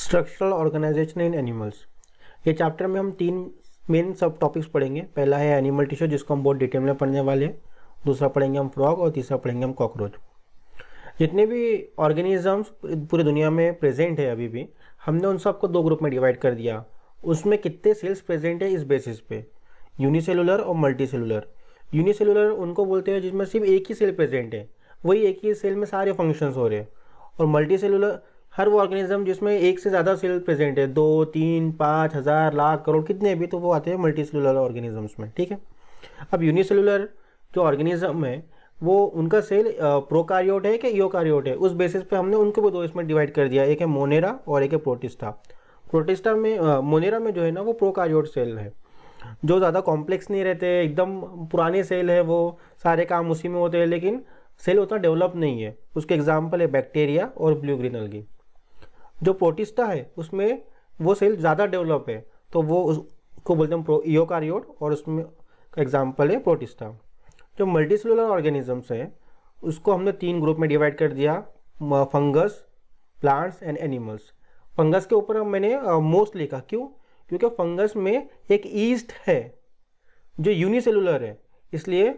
Structural organisation इन animals. ये chapter में हम तीन मेन सब टॉपिक्स पढ़ेंगे। पहला है एनिमल टिश्यू, जिसको हम बहुत डिटेल में पढ़ने वाले हैं। दूसरा पढ़ेंगे हम फ्रॉग और तीसरा पढ़ेंगे हम कॉकरोच। जितने भी ऑर्गेनिजम्स पूरी दुनिया में प्रेजेंट है अभी भी, हमने उन सबको दो ग्रुप में डिवाइड कर दिया। उसमें कितने सेल्स प्रेजेंट है इस बेसिस पे, यूनिसेलुलर और मल्टी सेलुलर। यूनिसेलुलर उनको बोलते हैं जिसमें सिर्फ एक ही सेल प्रेजेंट है, वही एक ही सेल में सारे फंक्शंस हो रहे हैं। और मल्टी सेलुलर हर वो ऑर्गेनिज्म जिसमें एक से ज़्यादा सेल प्रेजेंट है, 2, 3, 5, 1000, लाख, करोड़, कितने भी, तो वो आते हैं मल्टी सेलुलर ऑर्गेनिजम्स में। ठीक है। अब यूनिसेलुलर जो ऑर्गेनिज्म है वो उनका सेल प्रोकारियोट है कि यूकारियोट है, उस बेसिस पे हमने उनको भी दो इसमें डिवाइड कर दिया। एक है मोनेरा और एक है प्रोटिस्टा। प्रोटिस्टा में मोनेरा में जो है ना वो प्रोकारियोट सेल है, जो ज़्यादा कॉम्प्लेक्स नहीं रहते, एकदम पुराने सेल है, वो सारे काम उसी में होते हैं, लेकिन सेल उतना डेवलप नहीं है। उसके एग्जाम्पल है बैक्टीरिया और ब्लू ग्रीन अलगी। जो प्रोटिस्टा है उसमें वो सेल ज़्यादा डेवलप है, तो वो उसको बोलते हैं यूकारियोट, और उसमें एग्जाम्पल है प्रोटिस्टा। जो मल्टीसेलुलर ऑर्गेनिजम्स हैं उसको हमने तीन ग्रुप में डिवाइड कर दिया, fungus, plants and animals. Fungus के ऊपर मैंने मोस्ट लिखा, क्यों? क्योंकि फंगस में एक ईस्ट है जो यूनिसेलुलर है, इसलिए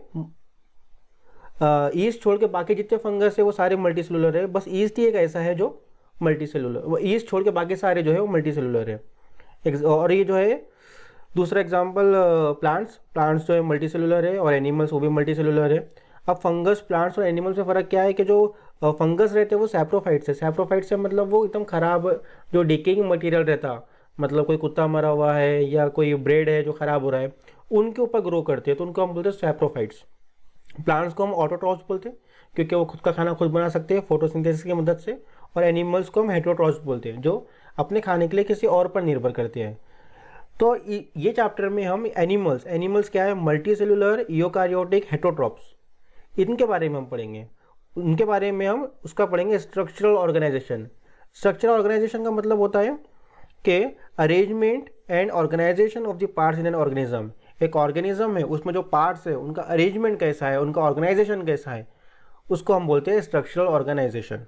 ईस्ट छोड़ के बाकी जितने फंगस है वो सारे मल्टीसेलुलर है। बस ईस्ट ही एक ऐसा है जो मल्टीसेलुलर, वो ईस्ट छोड़ के बाकी सारे जो है वो मल्टीसेलुलर है। और ये जो है दूसरा एग्जांपल प्लांट्स जो है मल्टीसेलुलर है, और एनिमल्स वो भी मल्टीसेलुलर है। अब फंगस, प्लांट्स और एनिमल्स में फ़र्क क्या है कि जो फंगस रहते हैं वो सैप्रोफाइट्स है। सैप्रोफाइट्स से मतलब वो एकदम ख़राब जो डिकेइंग मटेरियल रहता, मतलब कोई कुत्ता मरा हुआ है या कोई ब्रेड है जो ख़राब हो रहा है, उनके ऊपर ग्रो करते हैं, तो उनको हम बोलते हैं सैप्रोफाइट्स। प्लांट्स को हम ऑटोट्रॉफ्स बोलते हैं क्योंकि वो खुद का खाना खुद बना सकते हैं फोटोसिंथेसिस की मदद से। और एनिमल्स को हम हेटेरोट्रॉफ्स बोलते हैं, जो अपने खाने के लिए किसी और पर निर्भर करते हैं। तो ये चैप्टर में हम एनिमल्स क्या है, मल्टी सेलुलर, यूकारियोटिक, हेटेरोट्रॉफ्स, इनके बारे में हम पढ़ेंगे। उनके बारे में हम उसका पढ़ेंगे स्ट्रक्चरल ऑर्गेनाइजेशन। स्ट्रक्चरल ऑर्गेनाइजेशन का मतलब होता है कि arrangement and organisation of the parts in an organism. एक ऑर्गेनिज्म है, उसमें जो पार्ट्स है उनका अरेंजमेंट कैसा है, उनका ऑर्गेनाइजेशन कैसा है, उसको हम बोलते हैं स्ट्रक्चरल ऑर्गेनाइजेशन।